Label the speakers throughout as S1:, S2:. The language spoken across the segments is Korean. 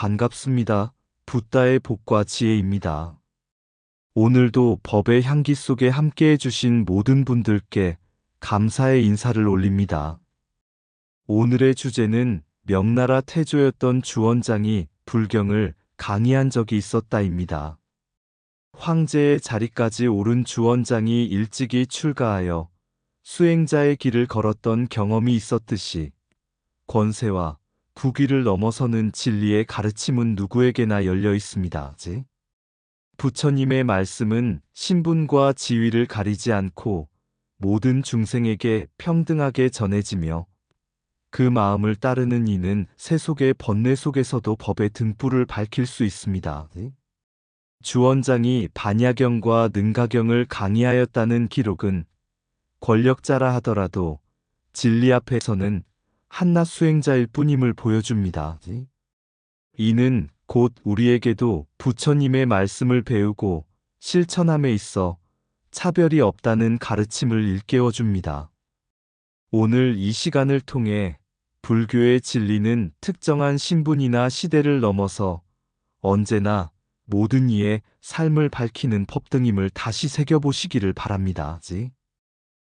S1: 반갑습니다. 붓다의 복과 지혜입니다. 오늘도 법의 향기 속에 함께해 주신 모든 분들께 감사의 인사를 올립니다. 오늘의 주제는 명나라 태조였던 주원장이 불경을 강의한 적이 있었다입니다. 황제의 자리까지 오른 주원장이 일찍이 출가하여 수행자의 길을 걸었던 경험이 있었듯이 권세와 부귀를 넘어서는 진리의 가르침은 누구에게나 열려 있습니다. 부처님의 말씀은 신분과 지위를 가리지 않고 모든 중생에게 평등하게 전해지며 그 마음을 따르는 이는 세속의 번뇌 속에서도 법의 등불을 밝힐 수 있습니다. 주원장이 반야경과 능가경을 강의하였다는 기록은 권력자라 하더라도 진리 앞에서는 한낱 수행자일 뿐임을 보여줍니다. 이는 곧 우리에게도 부처님의 말씀을 배우고 실천함에 있어 차별이 없다는 가르침을 일깨워줍니다. 오늘 이 시간을 통해 불교의 진리는 특정한 신분이나 시대를 넘어서 언제나 모든 이의 삶을 밝히는 법등임을 다시 새겨보시기를 바랍니다.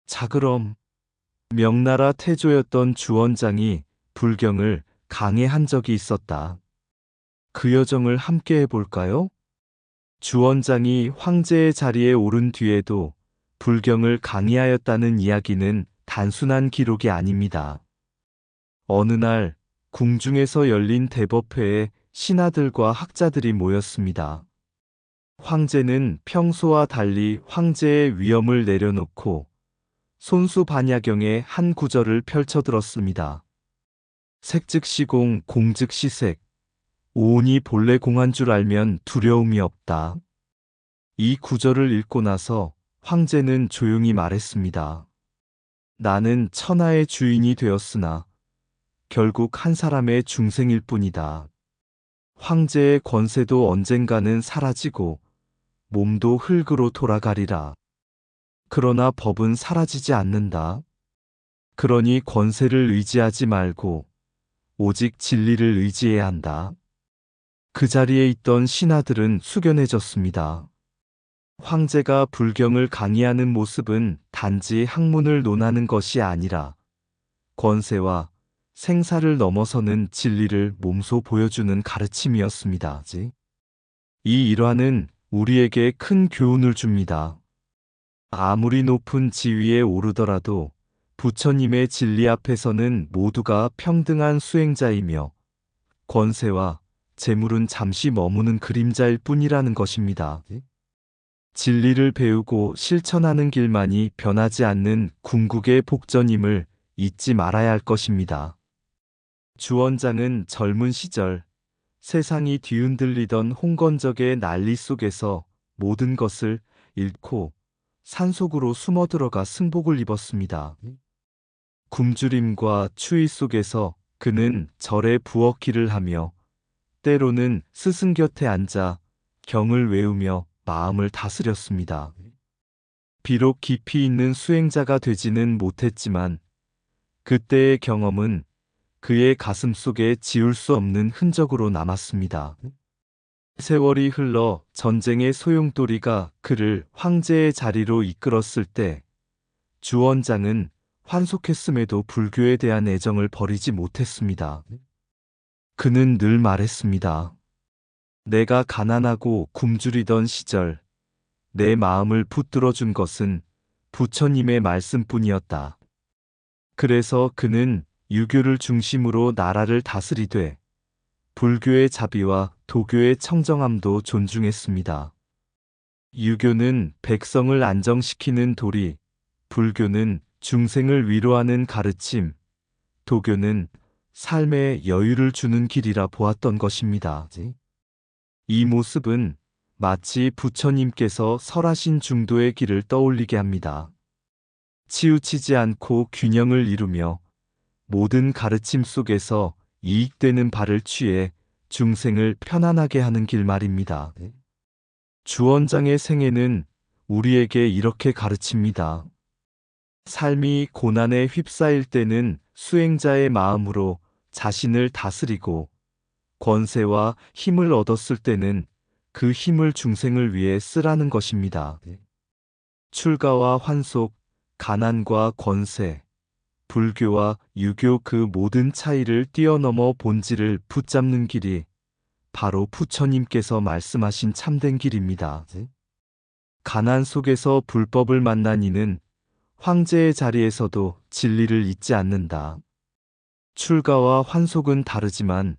S1: 자, 그럼 명나라 태조였던 주원장이 불경을 강해한 적이 있었다. 그 여정을 함께 해볼까요? 주원장이 황제의 자리에 오른 뒤에도 불경을 강의하였다는 이야기는 단순한 기록이 아닙니다. 어느 날 궁중에서 열린 대법회에 신하들과 학자들이 모였습니다. 황제는 평소와 달리 황제의 위엄을 내려놓고 손수반야경의 한 구절을 펼쳐들었습니다. 색즉시공 공즉시색 오온이 본래 공한 줄 알면 두려움이 없다. 이 구절을 읽고 나서 황제는 조용히 말했습니다. 나는 천하의 주인이 되었으나 결국 한 사람의 중생일 뿐이다. 황제의 권세도 언젠가는 사라지고 몸도 흙으로 돌아가리라. 그러나 법은 사라지지 않는다. 그러니 권세를 의지하지 말고 오직 진리를 의지해야 한다. 그 자리에 있던 신하들은 숙연해졌습니다. 황제가 불경을 강의하는 모습은 단지 학문을 논하는 것이 아니라 권세와 생사를 넘어서는 진리를 몸소 보여주는 가르침이었습니다. 이 일화는 우리에게 큰 교훈을 줍니다. 아무리 높은 지위에 오르더라도 부처님의 진리 앞에서는 모두가 평등한 수행자이며 권세와 재물은 잠시 머무는 그림자일 뿐이라는 것입니다. 진리를 배우고 실천하는 길만이 변하지 않는 궁극의 복전임을 잊지 말아야 할 것입니다. 주원장은 젊은 시절 세상이 뒤흔들리던 홍건적의 난리 속에서 모든 것을 잃고 산속으로 숨어들어가 승복을 입었습니다. 굶주림과 추위 속에서 그는 절에 부엌일을 하며 때로는 스승 곁에 앉아 경을 외우며 마음을 다스렸습니다. 비록 깊이 있는 수행자가 되지는 못했지만 그때의 경험은 그의 가슴 속에 지울 수 없는 흔적으로 남았습니다. 세월이 흘러 전쟁의 소용돌이가 그를 황제의 자리로 이끌었을 때 주원장은 환속했음에도 불교에 대한 애정을 버리지 못했습니다. 그는 늘 말했습니다. 내가 가난하고 굶주리던 시절 내 마음을 붙들어준 것은 부처님의 말씀뿐이었다. 그래서 그는 유교를 중심으로 나라를 다스리되 불교의 자비와 도교의 청정함도 존중했습니다. 유교는 백성을 안정시키는 도리, 불교는 중생을 위로하는 가르침, 도교는 삶의 여유를 주는 길이라 보았던 것입니다. 이 모습은 마치 부처님께서 설하신 중도의 길을 떠올리게 합니다. 치우치지 않고 균형을 이루며 모든 가르침 속에서 이익되는 바를 취해 중생을 편안하게 하는 길 말입니다. 주원장의 생애는 우리에게 이렇게 가르칩니다. 삶이 고난에 휩싸일 때는 수행자의 마음으로 자신을 다스리고 권세와 힘을 얻었을 때는 그 힘을 중생을 위해 쓰라는 것입니다. 출가와 환속, 가난과 권세, 불교와 유교 그 모든 차이를 뛰어넘어 본질을 붙잡는 길이 바로 부처님께서 말씀하신 참된 길입니다. 가난 속에서 불법을 만난 이는 황제의 자리에서도 진리를 잊지 않는다. 출가와 환속은 다르지만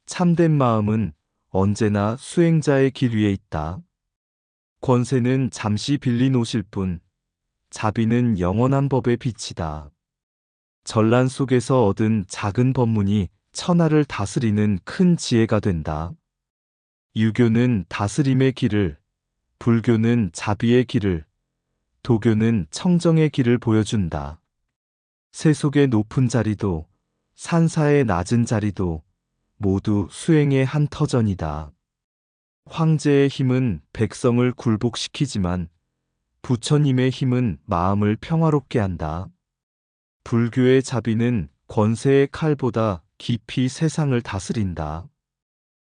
S1: 참된 마음은 언제나 수행자의 길 위에 있다. 권세는 잠시 빌린 옷일 뿐, 자비는 영원한 법의 빛이다. 전란 속에서 얻은 작은 법문이 천하를 다스리는 큰 지혜가 된다. 유교는 다스림의 길을, 불교는 자비의 길을, 도교는 청정의 길을 보여준다. 세속의 높은 자리도, 산사의 낮은 자리도 모두 수행의 한 터전이다. 황제의 힘은 백성을 굴복시키지만 부처님의 힘은 마음을 평화롭게 한다. 불교의 자비는 권세의 칼보다 깊이 세상을 다스린다.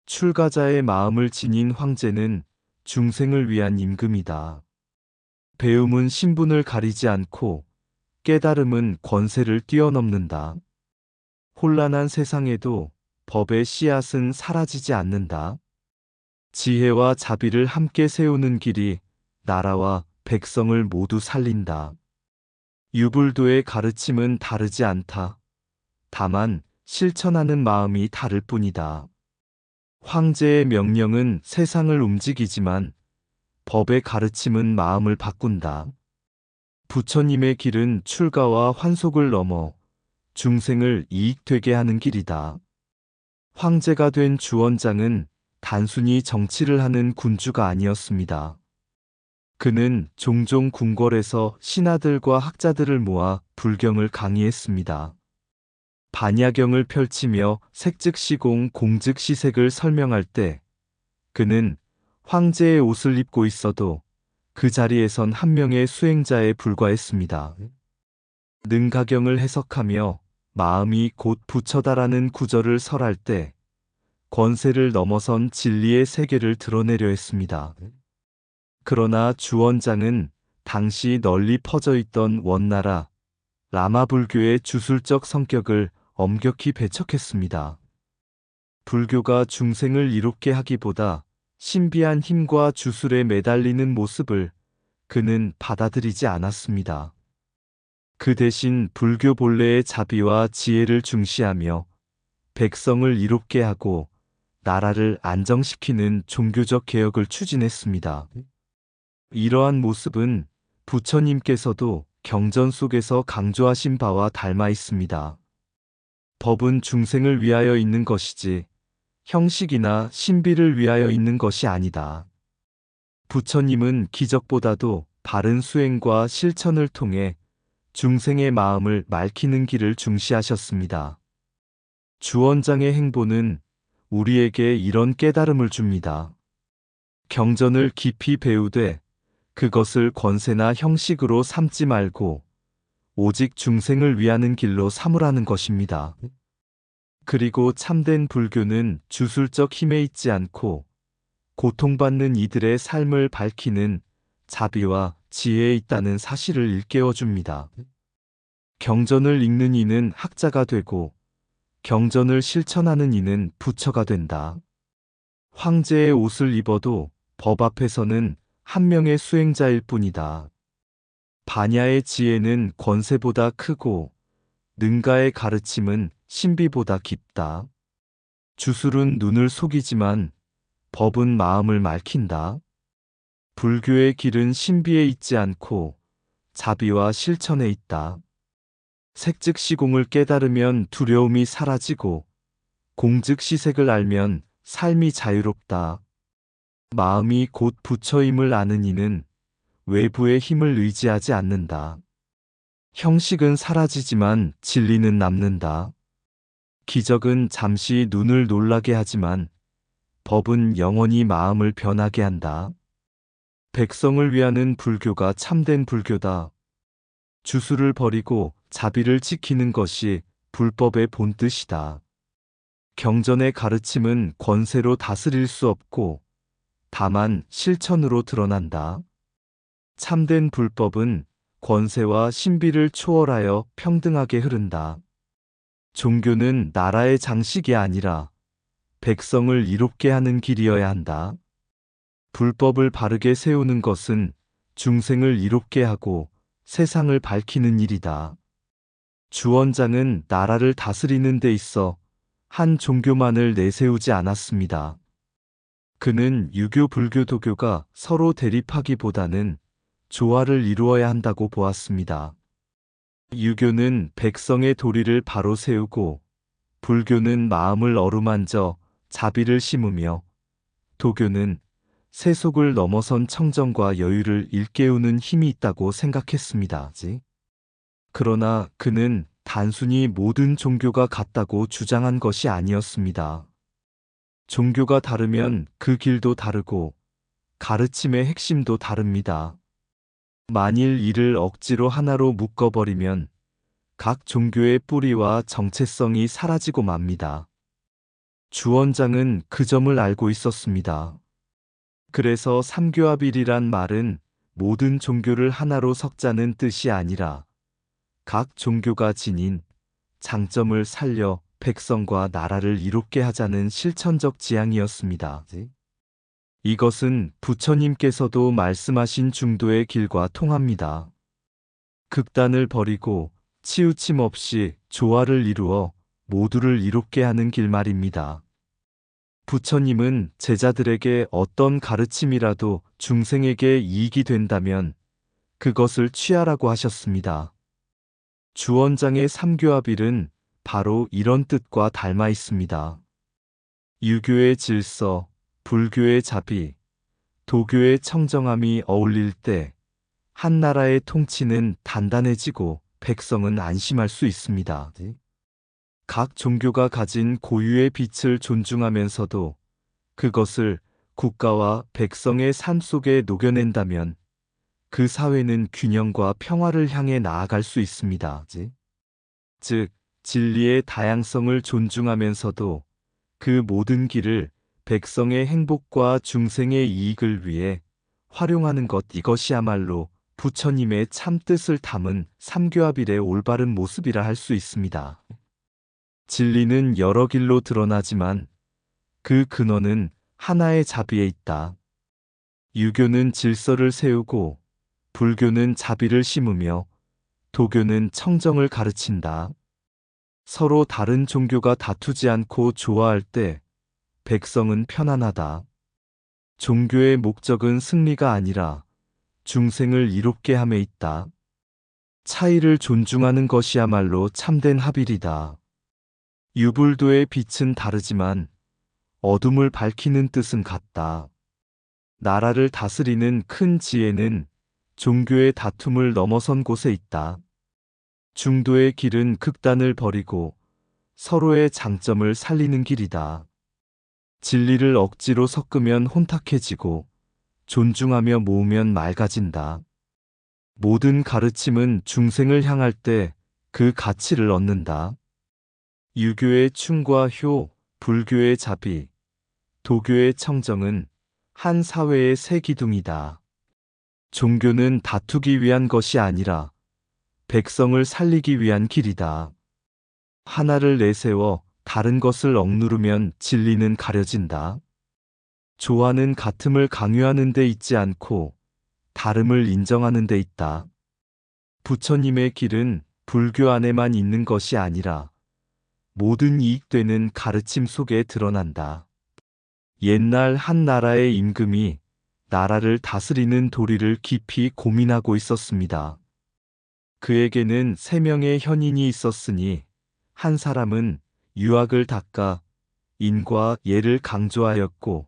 S1: 출가자의 마음을 지닌 황제는 중생을 위한 임금이다. 배움은 신분을 가리지 않고 깨달음은 권세를 뛰어넘는다. 혼란한 세상에도 법의 씨앗은 사라지지 않는다. 지혜와 자비를 함께 세우는 길이 나라와 백성을 모두 살린다. 유불도의 가르침은 다르지 않다. 다만 실천하는 마음이 다를 뿐이다. 황제의 명령은 세상을 움직이지만 법의 가르침은 마음을 바꾼다. 부처님의 길은 출가와 환속을 넘어 중생을 이익되게 하는 길이다. 황제가 된 주원장은 단순히 정치를 하는 군주가 아니었습니다. 그는 종종 궁궐에서 신하들과 학자들을 모아 불경을 강의했습니다. 반야경을 펼치며 색즉시공 공즉시색을 설명할 때 그는 황제의 옷을 입고 있어도 그 자리에선 한 명의 수행자에 불과했습니다. 능가경을 해석하며 마음이 곧 부처다라는 구절을 설할 때 권세를 넘어선 진리의 세계를 드러내려 했습니다. 그러나 주원장은 당시 널리 퍼져 있던 원나라 라마불교의 주술적 성격을 엄격히 배척했습니다. 불교가 중생을 이롭게 하기보다 신비한 힘과 주술에 매달리는 모습을 그는 받아들이지 않았습니다. 그 대신 불교 본래의 자비와 지혜를 중시하며 백성을 이롭게 하고 나라를 안정시키는 종교적 개혁을 추진했습니다. 이러한 모습은 부처님께서도 경전 속에서 강조하신 바와 닮아 있습니다. 법은 중생을 위하여 있는 것이지 형식이나 신비를 위하여 있는 것이 아니다. 부처님은 기적보다도 바른 수행과 실천을 통해 중생의 마음을 맑히는 길을 중시하셨습니다. 주원장의 행보는 우리에게 이런 깨달음을 줍니다. 경전을 깊이 배우되 그것을 권세나 형식으로 삼지 말고 오직 중생을 위하는 길로 삼으라는 것입니다. 그리고 참된 불교는 주술적 힘에 있지 않고 고통받는 이들의 삶을 밝히는 자비와 지혜에 있다는 사실을 일깨워 줍니다. 경전을 읽는 이는 학자가 되고 경전을 실천하는 이는 부처가 된다. 황제의 옷을 입어도 법 앞에서는 한 명의 수행자일 뿐이다. 반야의 지혜는 권세보다 크고 능가의 가르침은 신비보다 깊다. 주술은 눈을 속이지만 법은 마음을 맑힌다. 불교의 길은 신비에 있지 않고 자비와 실천에 있다. 색즉시공을 깨달으면 두려움이 사라지고 공즉시색을 알면 삶이 자유롭다. 마음이 곧 부처임을 아는 이는 외부의 힘을 의지하지 않는다. 형식은 사라지지만 진리는 남는다. 기적은 잠시 눈을 놀라게 하지만 법은 영원히 마음을 변하게 한다. 백성을 위하는 불교가 참된 불교다. 주술을 버리고 자비를 지키는 것이 불법의 본뜻이다. 경전의 가르침은 권세로 다스릴 수 없고 다만 실천으로 드러난다. 참된 불법은 권세와 신비를 초월하여 평등하게 흐른다. 종교는 나라의 장식이 아니라 백성을 이롭게 하는 길이어야 한다. 불법을 바르게 세우는 것은 중생을 이롭게 하고 세상을 밝히는 일이다. 주원장은 나라를 다스리는 데 있어 한 종교만을 내세우지 않았습니다. 그는 유교, 불교, 도교가 서로 대립하기보다는 조화를 이루어야 한다고 보았습니다. 유교는 백성의 도리를 바로 세우고 불교는 마음을 어루만져 자비를 심으며 도교는 세속을 넘어선 청정과 여유를 일깨우는 힘이 있다고 생각했습니다. 그러나 그는 단순히 모든 종교가 같다고 주장한 것이 아니었습니다. 종교가 다르면 그 길도 다르고 가르침의 핵심도 다릅니다. 만일 이를 억지로 하나로 묶어버리면 각 종교의 뿌리와 정체성이 사라지고 맙니다. 주원장은 그 점을 알고 있었습니다. 그래서 삼교합일이란 말은 모든 종교를 하나로 섞자는 뜻이 아니라 각 종교가 지닌 장점을 살려 백성과 나라를 이롭게 하자는 실천적 지향이었습니다. 이것은 부처님께서도 말씀하신 중도의 길과 통합니다. 극단을 버리고 치우침 없이 조화를 이루어 모두를 이롭게 하는 길 말입니다. 부처님은 제자들에게 어떤 가르침이라도 중생에게 이익이 된다면 그것을 취하라고 하셨습니다. 주원장의 삼교합일은 바로 이런 뜻과 닮아 있습니다. 유교의 질서, 불교의 자비, 도교의 청정함이 어울릴 때 한 나라의 통치는 단단해지고 백성은 안심할 수 있습니다. 각 종교가 가진 고유의 빛을 존중하면서도 그것을 국가와 백성의 삶 속에 녹여낸다면 그 사회는 균형과 평화를 향해 나아갈 수 있습니다. 즉, 진리의 다양성을 존중하면서도 그 모든 길을 백성의 행복과 중생의 이익을 위해 활용하는 것, 이것이야말로 부처님의 참뜻을 담은 삼교합일의 올바른 모습이라 할 수 있습니다. 진리는 여러 길로 드러나지만 그 근원은 하나의 자비에 있다. 유교는 질서를 세우고 불교는 자비를 심으며 도교는 청정을 가르친다. 서로 다른 종교가 다투지 않고 조화할 때 백성은 편안하다. 종교의 목적은 승리가 아니라 중생을 이롭게 함에 있다. 차이를 존중하는 것이야말로 참된 합일이다. 유불도의 빛은 다르지만 어둠을 밝히는 뜻은 같다. 나라를 다스리는 큰 지혜는 종교의 다툼을 넘어선 곳에 있다. 중도의 길은 극단을 버리고 서로의 장점을 살리는 길이다. 진리를 억지로 섞으면 혼탁해지고 존중하며 모으면 맑아진다. 모든 가르침은 중생을 향할 때 그 가치를 얻는다. 유교의 충과 효, 불교의 자비, 도교의 청정은 한 사회의 세 기둥이다. 종교는 다투기 위한 것이 아니라 백성을 살리기 위한 길이다. 하나를 내세워 다른 것을 억누르면 진리는 가려진다. 조화는 같음을 강요하는 데 있지 않고 다름을 인정하는 데 있다. 부처님의 길은 불교 안에만 있는 것이 아니라 모든 이익되는 가르침 속에 드러난다. 옛날 한 나라의 임금이 나라를 다스리는 도리를 깊이 고민하고 있었습니다. 그에게는 3명의 현인이 있었으니 한 사람은 유학을 닦아 인과 예를 강조하였고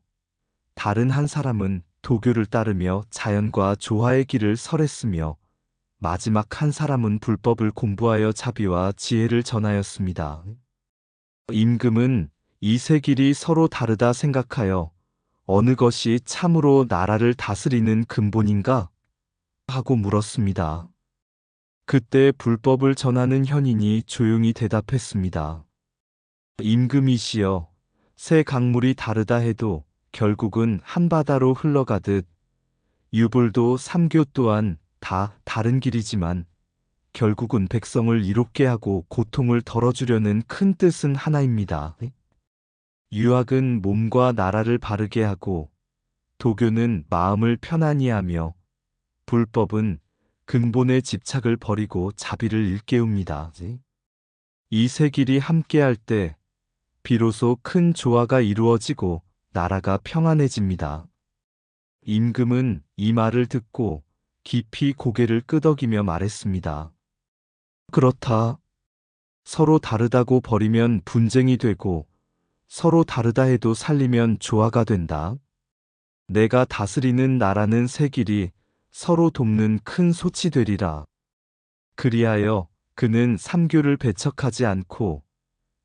S1: 다른 한 사람은 도교를 따르며 자연과 조화의 길을 설했으며 마지막 한 사람은 불법을 공부하여 자비와 지혜를 전하였습니다. 임금은 이 세 길이 서로 다르다 생각하여 어느 것이 참으로 나라를 다스리는 근본인가? 하고 물었습니다. 그때 불법을 전하는 현인이 조용히 대답했습니다. 임금이시여, 새 강물이 다르다 해도 결국은 한 바다로 흘러가듯 유불도 삼교 또한 다 다른 길이지만 결국은 백성을 이롭게 하고 고통을 덜어주려는 큰 뜻은 하나입니다. 유학은 몸과 나라를 바르게 하고 도교는 마음을 편안히 하며 불법은 근본의 집착을 버리고 자비를 일깨웁니다. 이 세 길이 함께할 때 비로소 큰 조화가 이루어지고 나라가 평안해집니다. 임금은 이 말을 듣고 깊이 고개를 끄덕이며 말했습니다. 그렇다. 서로 다르다고 버리면 분쟁이 되고 서로 다르다 해도 살리면 조화가 된다. 내가 다스리는 나라는 새 길이 서로 돕는 큰 솥이 되리라. 그리하여 그는 삼교를 배척하지 않고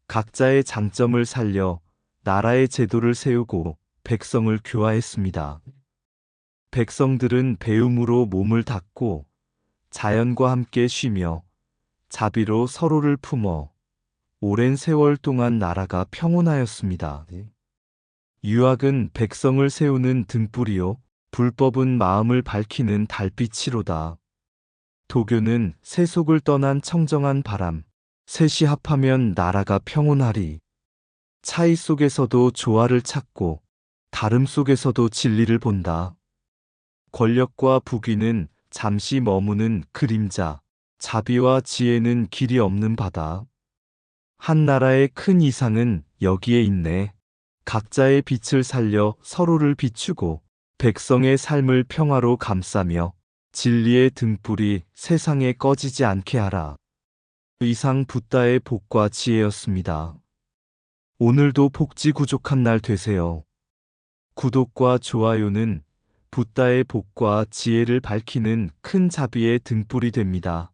S1: 각자의 장점을 살려 나라의 제도를 세우고 백성을 교화했습니다. 백성들은 배움으로 몸을 닦고 자연과 함께 쉬며 자비로 서로를 품어 오랜 세월 동안 나라가 평온하였습니다. 유학은 백성을 세우는 등불이요, 불법은 마음을 밝히는 달빛이로다. 도교는 세속을 떠난 청정한 바람, 셋이 합하면 나라가 평온하리. 차이 속에서도 조화를 찾고 다름 속에서도 진리를 본다. 권력과 부귀는 잠시 머무는 그림자, 자비와 지혜는 길이 없는 바다. 한 나라의 큰 이상은 여기에 있네. 각자의 빛을 살려 서로를 비추고 백성의 삶을 평화로 감싸며 진리의 등불이 세상에 꺼지지 않게 하라. 이상 붓다의 복과 지혜였습니다. 오늘도 복지구족한 날 되세요. 구독과 좋아요는 붓다의 복과 지혜를 밝히는 큰 자비의 등불이 됩니다.